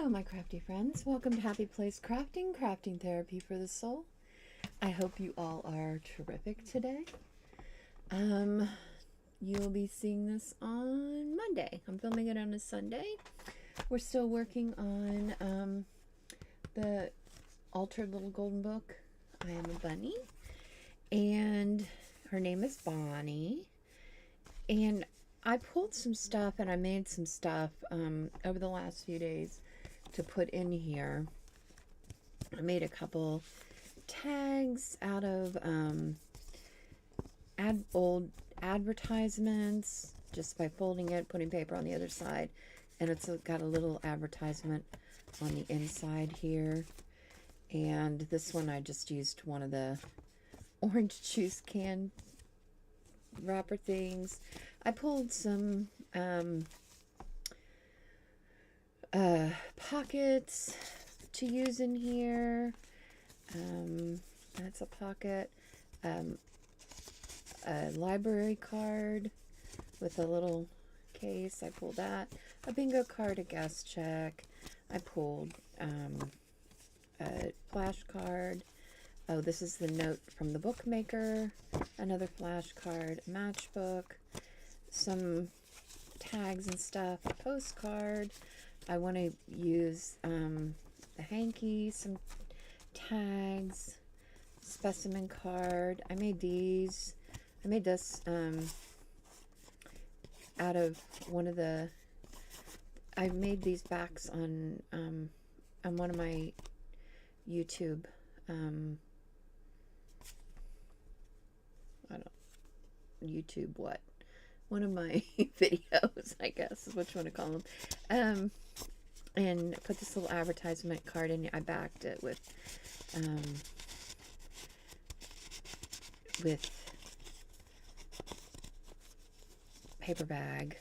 Hello, my crafty friends. Welcome to Happy Place Crafting, crafting therapy for the soul. I hope you all are terrific today. You'll be seeing this on Monday. I'm filming it on a Sunday. We're still working on the Altered Little Golden Book. I am a bunny, and her name is Bonnie. And I pulled some stuff and I made some stuff over the last few days to put in here. I made a couple tags out of old advertisements just by folding it, putting paper on the other side, and it's got a little advertisement on the inside here. And this one I just used one of the orange juice can wrapper things. I pulled some pockets to use in here. That's a pocket. A library card with a little case. I pulled that. A bingo card, a guest check. I pulled a flashcard. Oh, this is the note from the bookmaker. Another flashcard, a matchbook, some tags and stuff, a postcard. I want to use the hanky, some tags, specimen card. I made these. I made this out of one of the. I made these backs on one of my YouTube. YouTube what? One of my videos, I guess is what you want to call them. And put this little advertisement card in. I backed it with paper bag,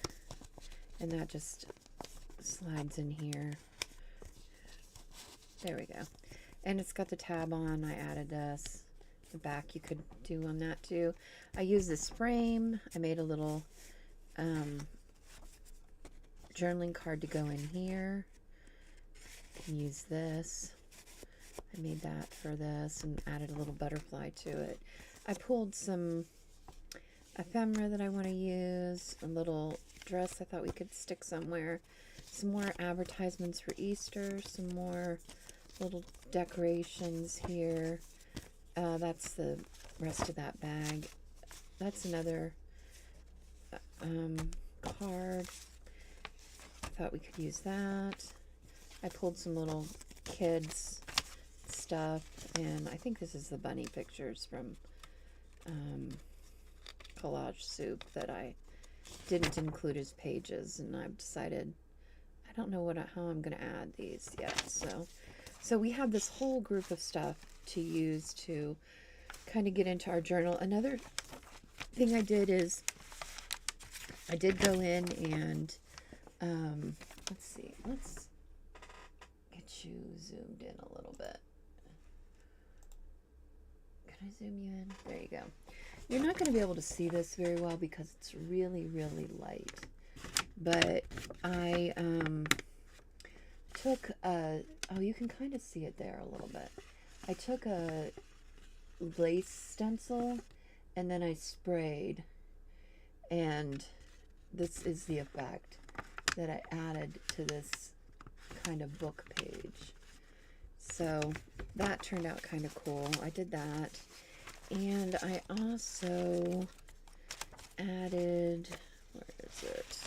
and that just slides in here. There we go. And it's got the tab on. I added this. The back you could do on that too. I used this frame. I made a little journaling card to go in here. I can use this. I made that for this and added a little butterfly to it. I pulled some ephemera that I want to use, a little dress I thought we could stick somewhere, some more advertisements for Easter, some more little decorations here. That's the rest of that bag. That's another card. I thought we could use that. I pulled some little kids stuff, and I think this is the bunny pictures from Collage Soup that I didn't include as pages, and I've decided I don't know how I'm going to add these yet. So we have this whole group of stuff to use to kind of get into our journal. Another thing I did is I did go in and let's see, let's get you zoomed in a little bit. Can I zoom you in? There you go. You're not going to be able to see this very well because it's really, really light, but I took a, oh, you can kind of see it there a little bit. I took a lace stencil and then I sprayed, and this is the effect that I added to this kind of book page. So that turned out kind of cool. I did that, and I also added, where is it?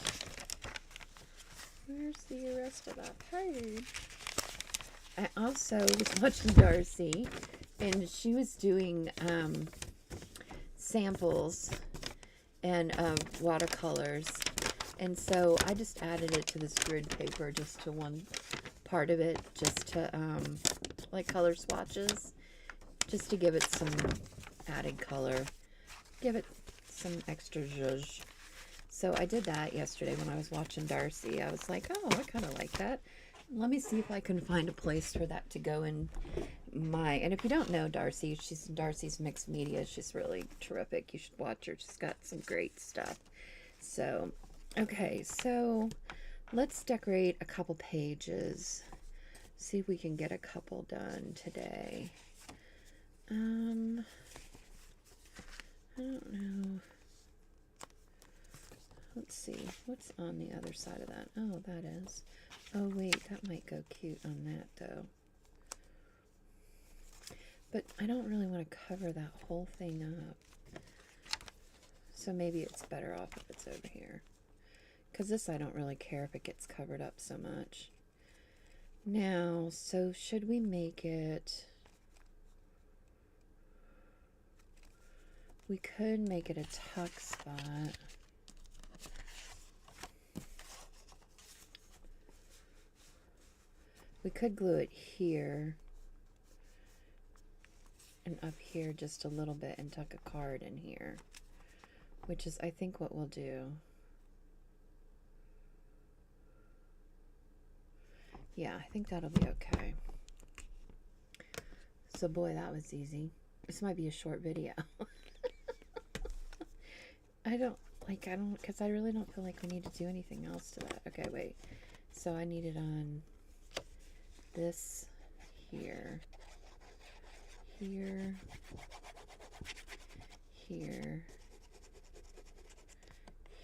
Where's the rest of that page? I also was watching Darcy, and she was doing samples and watercolors, and so I just added it to this grid paper, just to one part of it, just to like color swatches, just to give it some added color, give it some extra zhuzh. So I did that yesterday when I was watching Darcy. I was like, oh, I kind of like that. Let me see if I can find a place for that to go in my... And if you don't know Darcy, she's Darcy's Mixed Media. She's really terrific. You should watch her. She's got some great stuff. So, okay, so let's decorate a couple pages. See if we can get a couple done today. I don't know. Let's see. What's on the other side of that? Oh, that is. Oh, wait. That might go cute on that, though. But I don't really want to cover that whole thing up. So maybe it's better off if it's over here. Because this I don't really care if it gets covered up so much. Now, so should we make it... We could make it a tuck spot. We could glue it here and up here just a little bit and tuck a card in here, which is I think what we'll do. Yeah, I think that'll be okay. So boy, that was easy. This might be a short video. Because I really don't feel like we need to do anything else to that. Okay, wait. So I need it on this here, here, here,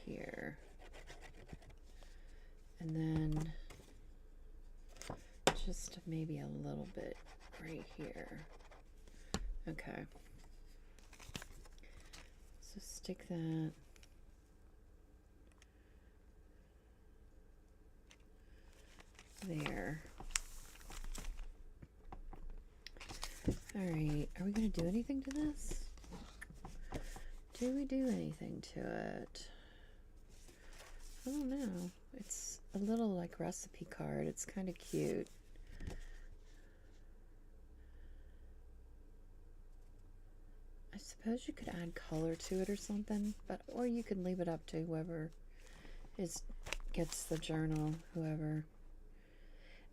here, and then just maybe a little bit right here. Okay. So stick that. There. All right, are we going to do anything to this? Do we do anything to it? I don't know. It's a little like recipe card. It's kind of cute. I suppose you could add color to it or something, or you could leave it up to whoever gets the journal, whoever.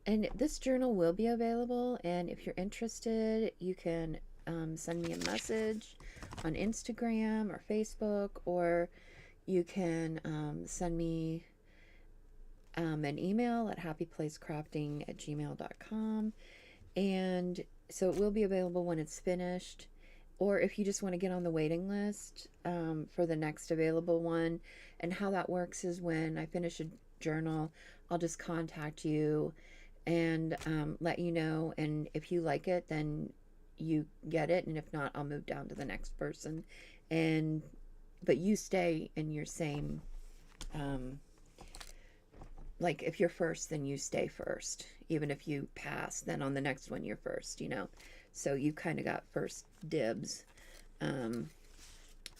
And this journal will be available, and if you're interested, you can send me a message on Instagram or Facebook, or you can send me an email at happyplacecrafting@gmail.com. And so it will be available when it's finished, or if you just want to get on the waiting list for the next available one. And how that works is when I finish a journal, I'll just contact you and let you know, and if you like it, then you get it, and if not, I'll move down to the next person. But you stay in your same, like if you're first, then you stay first. Even if you pass, then on the next one you're first, you know. So you kind of got first dibs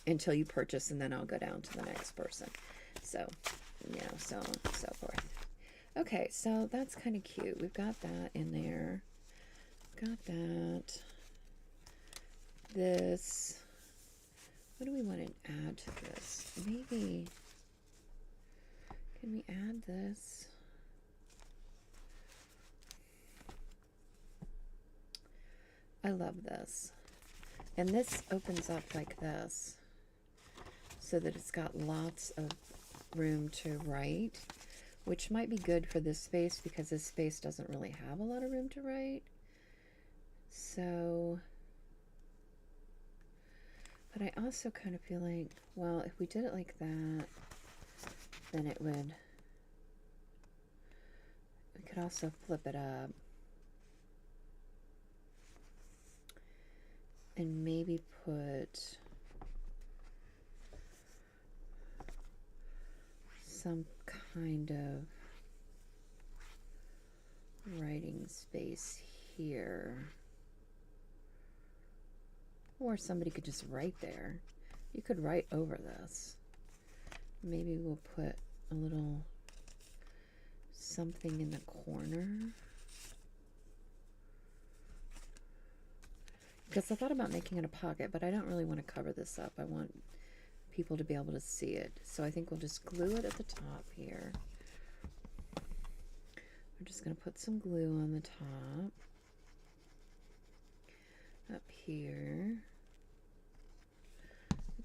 until you purchase, and then I'll go down to the next person. So, you know, so on and so forth. Okay, so that's kind of cute. We've got that in there. Got that. This. What do we want to add to this? Maybe. Can we add this? I love this. And this opens up like this, so that it's got lots of room to write, which might be good for this space because this space doesn't really have a lot of room to write. So, but I also kind of feel like, well, if we did it like that, then it would, we could also flip it up and maybe put some kind of writing space here, or somebody could just write there. You could write over this. Maybe we'll put a little something in the corner, because I thought about making it a pocket, but I don't really want to cover this up. I want people to be able to see it. So I think we'll just glue it at the top here. We're just going to put some glue on the top. Up here.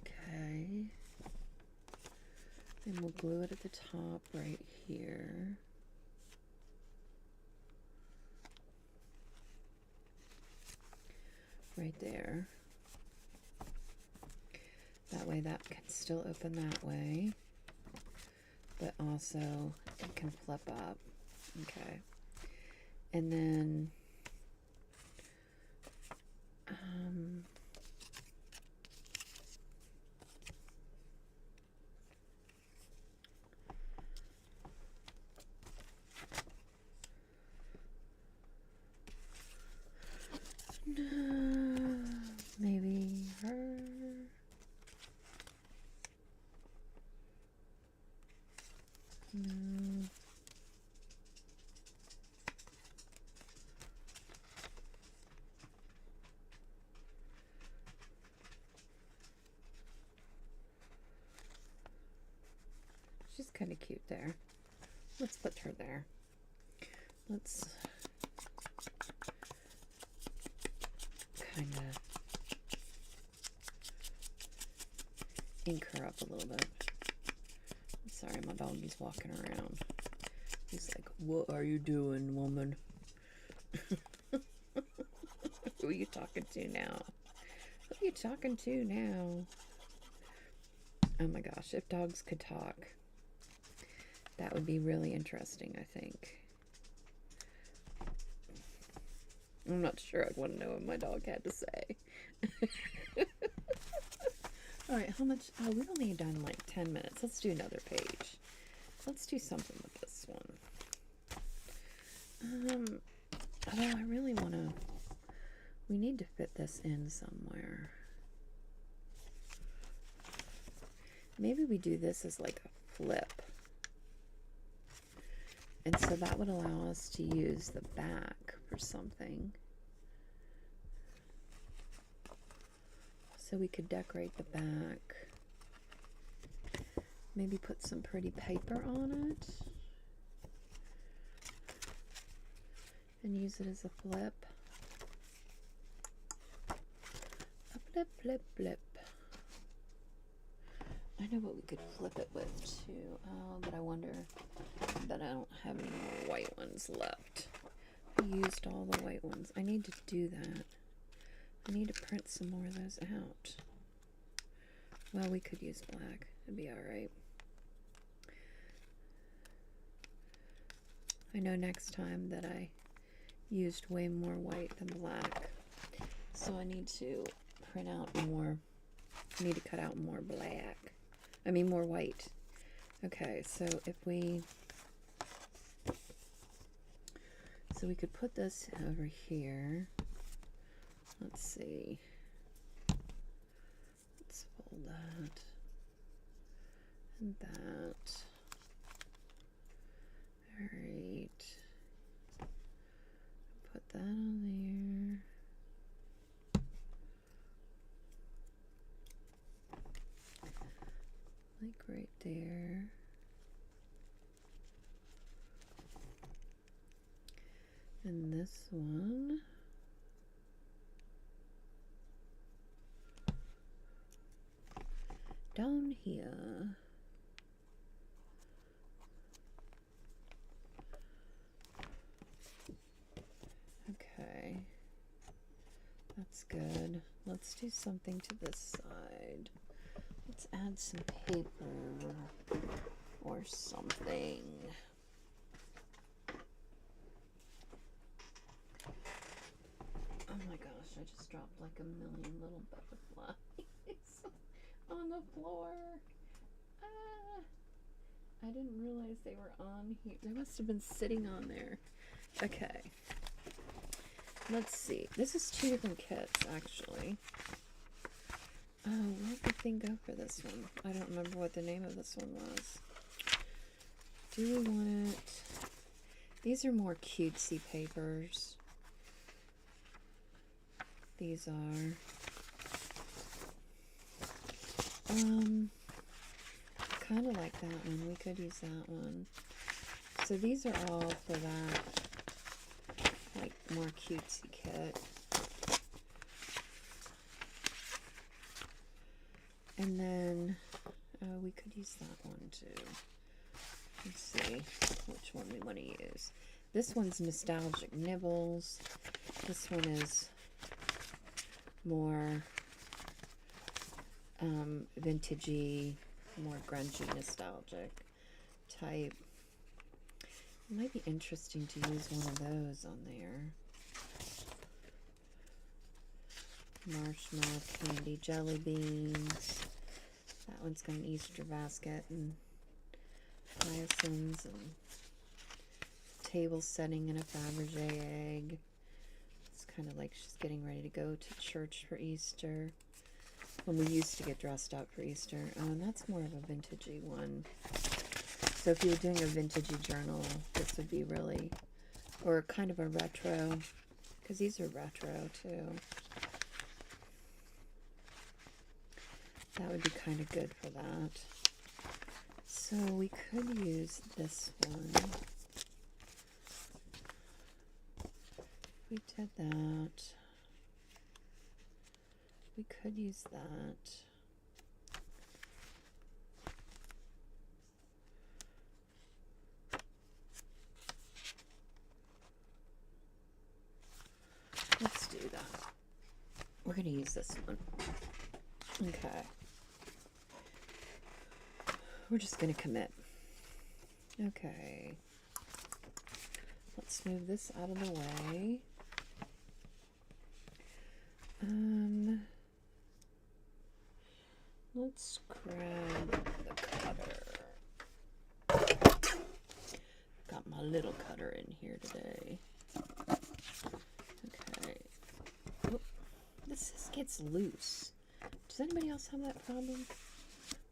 Okay. And we'll glue it at the top right here. right there. That way that can still open that way, but also it can flip up. Okay. And then maybe her. No. She's kind of cute there. Let's put her there. Let's kind of ink her up a little bit. Sorry, my doggy's walking around. He's like, "What are you doing, woman?" Who are you talking to now? Who are you talking to now? Oh my gosh, if dogs could talk, that would be really interesting, I think. I'm not sure I'd want to know what my dog had to say. All right, how much? Oh, we've only done like 10 minutes. Let's do another page. Let's do something with this one. Although I really want to, we need to fit this in somewhere. Maybe we do this as like a flip. And so that would allow us to use the back for something. So we could decorate the back. Maybe put some pretty paper on it. And use it as a flip. A flip, flip, flip. I know what we could flip it with too. Oh, but I wonder that I don't have any more white ones left. I used all the white ones. I need to do that. I need to print some more of those out. Well, we could use black. It'd be alright. I know next time that I used way more white than black. So I need to print out more. I need to cut out more black. I mean more white. Okay, so if we... So we could put this over here. Let's see. Let's fold that. And that. Alright. Put that on there. Like right there. And this one. Down here. Okay. That's good. Let's do something to this side. Let's add some paper or something. Oh my gosh, I just dropped like a million little butterflies on the floor. Ah, I didn't realize they were on here. They must have been sitting on there. Okay. Let's see. This is 2 different kits, actually. Oh, where did the thing go for this one? I don't remember what the name of this one was. Do we want it? These are more cutesy papers. These are. Kind of like that one. We could use that one. So these are all for that, like, more cutesy kit. And then we could use that one too. Let's see which one we want to use. This one's Nostalgic Nibbles. This one is more vintagey, more grungy, nostalgic type. It might be interesting to use one of those on there. Marshmallow candy, jelly beans. That one's got an Easter basket and hyacinths and table setting and a Fabergé egg. It's kind of like she's getting ready to go to church for Easter. When we used to get dressed up for Easter. And that's more of a vintagey one. So if you were doing a vintagey journal, this would be really, or kind of a retro, because these are retro too. That would be kind of good for that. So we could use this one. We did that. We could use that. Let's do that. We're going to use this one. Okay. We're just going to commit. Okay. Let's move this out of the way. Let's grab the cutter. Got my little cutter in here today. Okay. Oh, this gets loose. Does anybody else have that problem?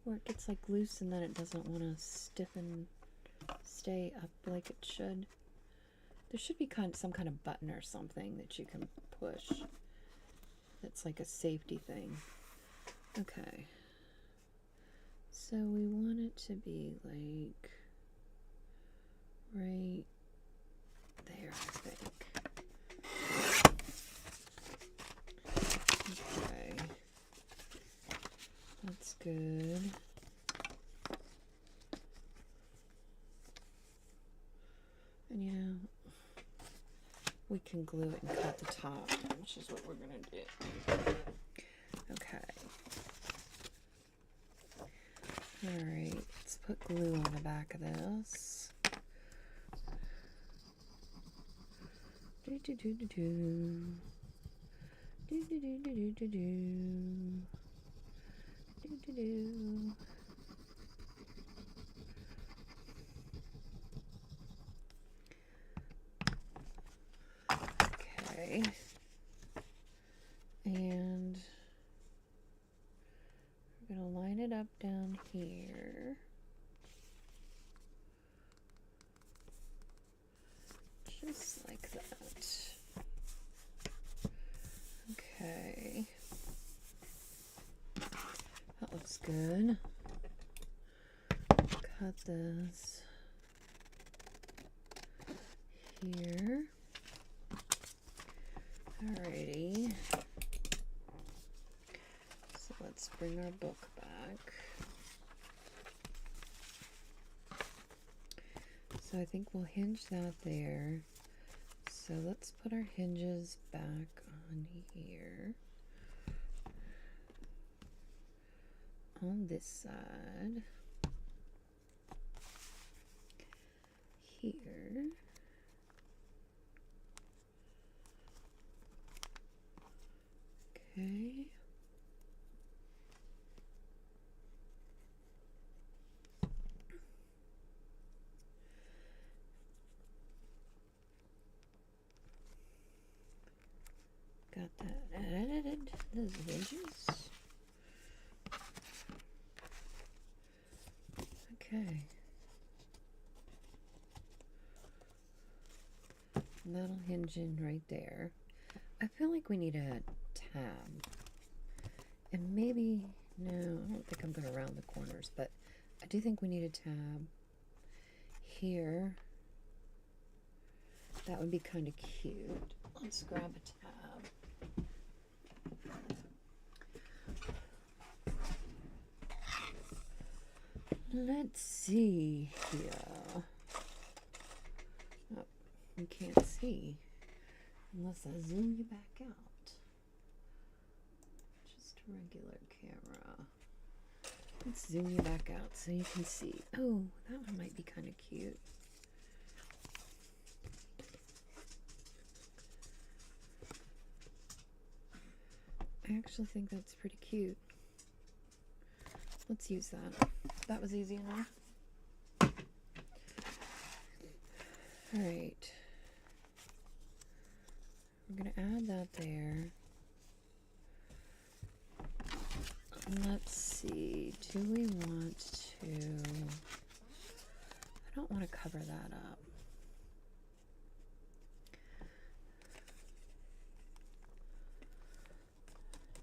Where it gets like loose and then it doesn't want to stiffen, stay up like it should. There should be some kind of button or something that you can push. That's like a safety thing. Okay. So we want it to be like right there, I think. Okay. That's good. And you know, we can glue it and cut the top, which is what we're going to do. Okay. Alright, let's put glue on the back of this. Do do do do do. Do do do do do do do. Do do do. Okay. And we're going to line it up down here. Just like that. Okay. That looks good. Cut this here. Alrighty. So let's bring our book back. So I think we'll hinge that there. So let's put our hinges back on here. On this side. Here. Okay. Got that added. Those hinges. Okay. And that'll hinge in right there. I feel like we need a tab. And maybe, no, I don't think I'm going to round the corners, but I do think we need a tab here. That would be kind of cute. Let's grab a tab. Let's see here. Oh, you can't see unless I zoom you back out. regular camera. Let's zoom you back out so you can see. Oh, that one might be kind of cute. I actually think that's pretty cute. Let's use that. That was easy enough. All right. We're going to add that there. Let's see. Do we want to... I don't want to cover that up.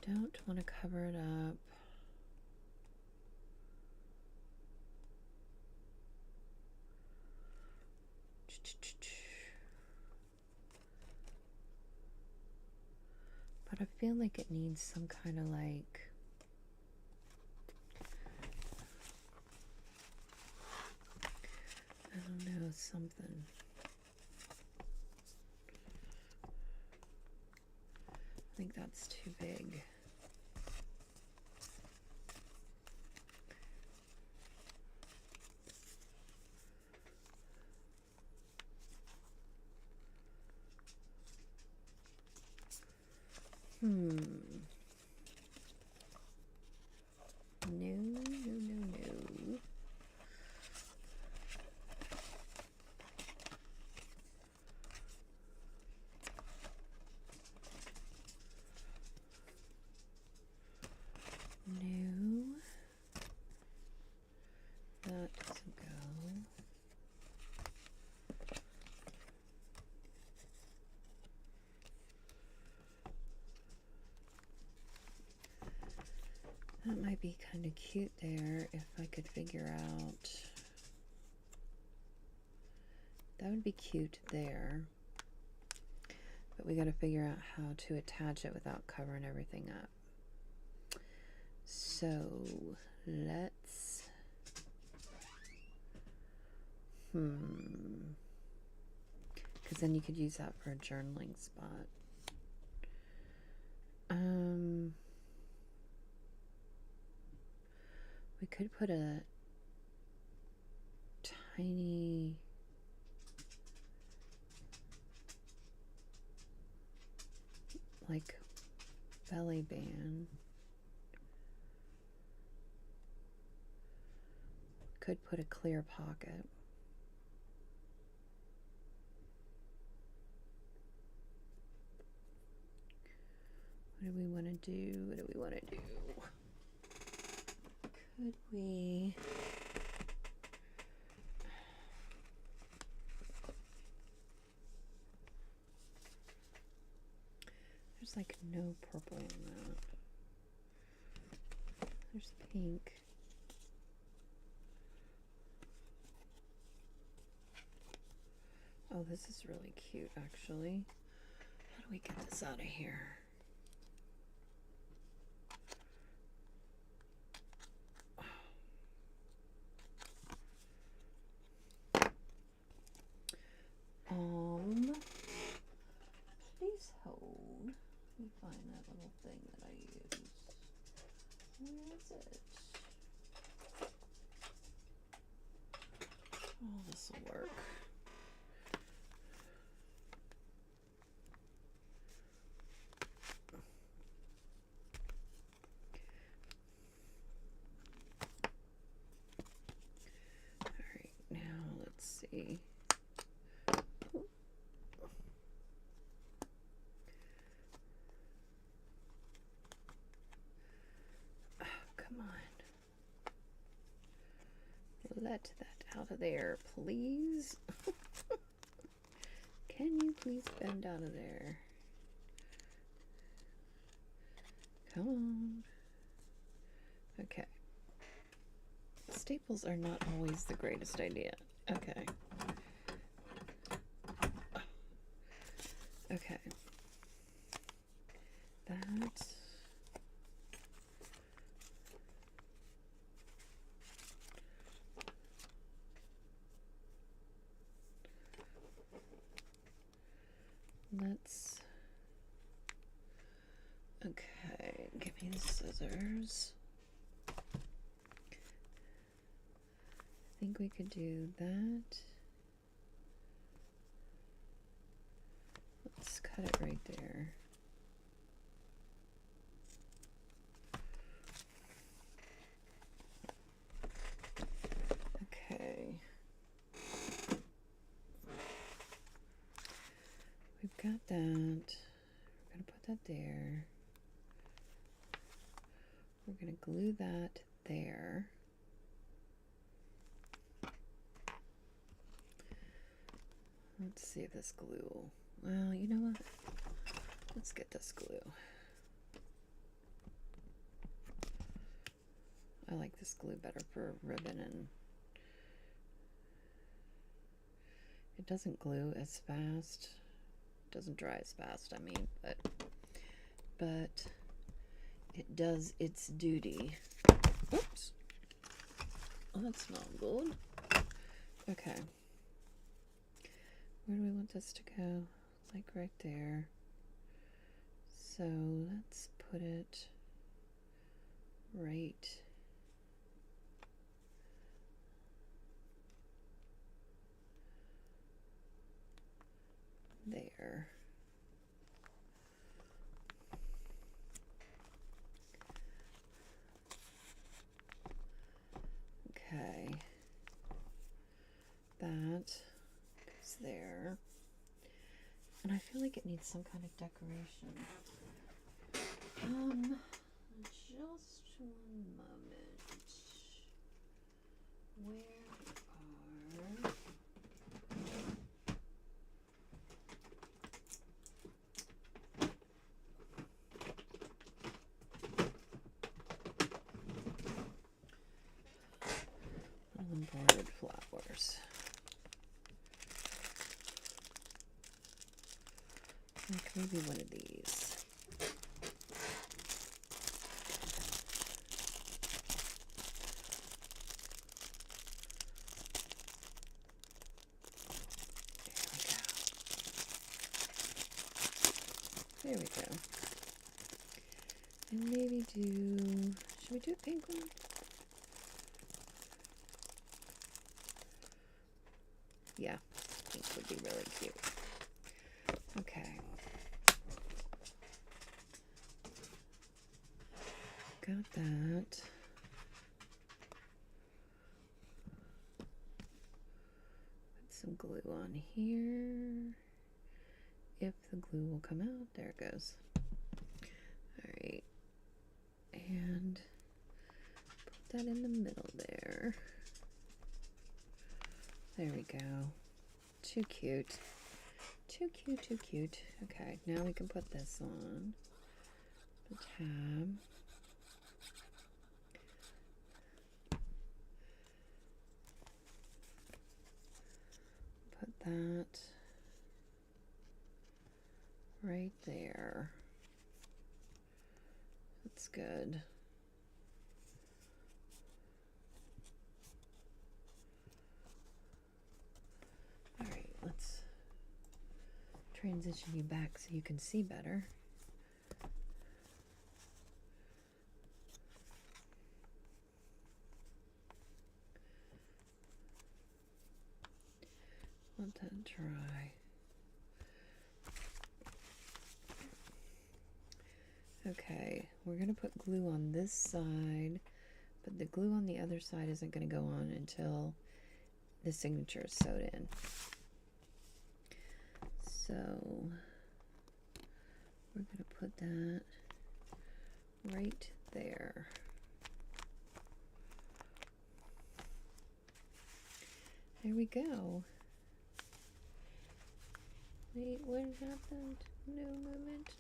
Don't want to cover it up. But I feel like it needs some kind of like... I don't know, something. I think that's too big. No. No. That doesn't go. That might be kind of cute there if I could figure out. That would be cute there. But we got to figure out how to attach it without covering everything up. So let's... Because then you could use that for a journaling spot. We could put a tiny like belly band. Could put a clear pocket. What do we want to do? What do we want to do? Could we... There's like no purple in that. There's pink. Oh, this is really cute, actually. How do we get this out of here? Please hold. Let me find that little thing that I use. Where is it? Oh, this will work. All right, now let's see. Let that out of there, please. Can you please bend out of there? Come on. Okay. Staples are not always the greatest idea. Okay. Okay. That. Let's, okay, give me the scissors. scissors. I think we could do that. Let's cut it right there. Okay. We've got that. We're going to put that there. We're going to glue that there. Let's see if this glue, well, you know what? Let's get this glue. I like this glue better for ribbon, and it doesn't glue as fast. It doesn't dry as fast, I mean, but it does its duty. Oops. Oh, that's not good. Okay. Where do we want this to go? Like right there. So let's put it right there. Okay. That goes there. And I feel like it needs some kind of decoration. Just one moment. Where are... embroidered flowers. Like maybe one of these. There we go. And maybe do, should we do a pink one? Yeah, pink would be really cute. Okay. Got that. Put some glue on here. If the glue will come out, there it goes. Alright. And put that in the middle there. There we go. Too cute. Too cute, too cute. Okay, now we can put this on the tab. Put that right there. That's good. All right, let's transition you back so you can see better. Let that dry. Okay, we're going to put glue on this side, but the glue on the other side isn't going to go on until the signature is sewed in. So we're going to put that right there. There we go. Wait, what happened? No moment.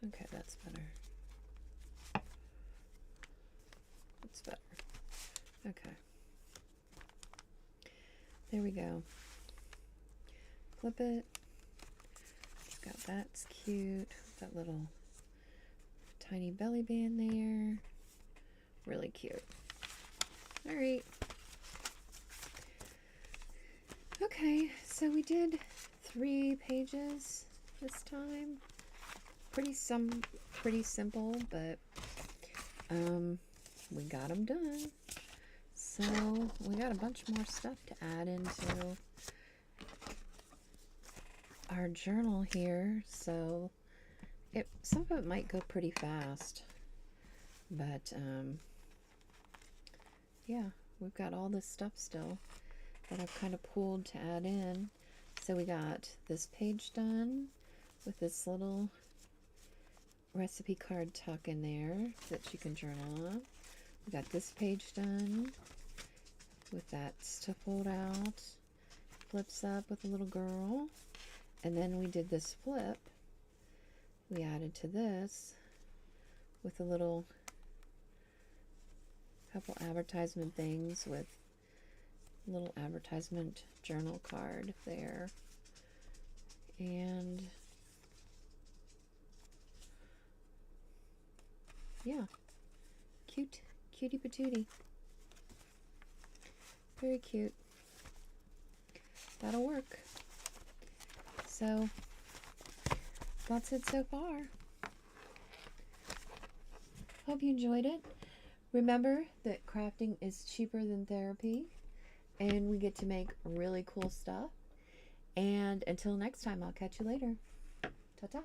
Okay, that's better. That's better. Okay. There we go. Flip it. Got that's cute. That little tiny belly band there. Really cute. All right. Okay, so we did 3 pages this time. pretty simple, but we got them done. So we got a bunch more stuff to add into our journal here. So some of it might go pretty fast, but yeah, we've got all this stuff still that I've kind of pulled to add in. So we got this page done with this little recipe card tuck in there that you can journal on. We got this page done with that stuff fold out, flips up with a little girl. And then we did this flip. We added to this with a little couple advertisement things with a little advertisement journal card there. And yeah, cutie patootie. Very cute. That'll work. So that's it so far. Hope you enjoyed it. Remember that crafting is cheaper than therapy, and we get to make really cool stuff. And until next time, I'll catch you later. Ta-ta.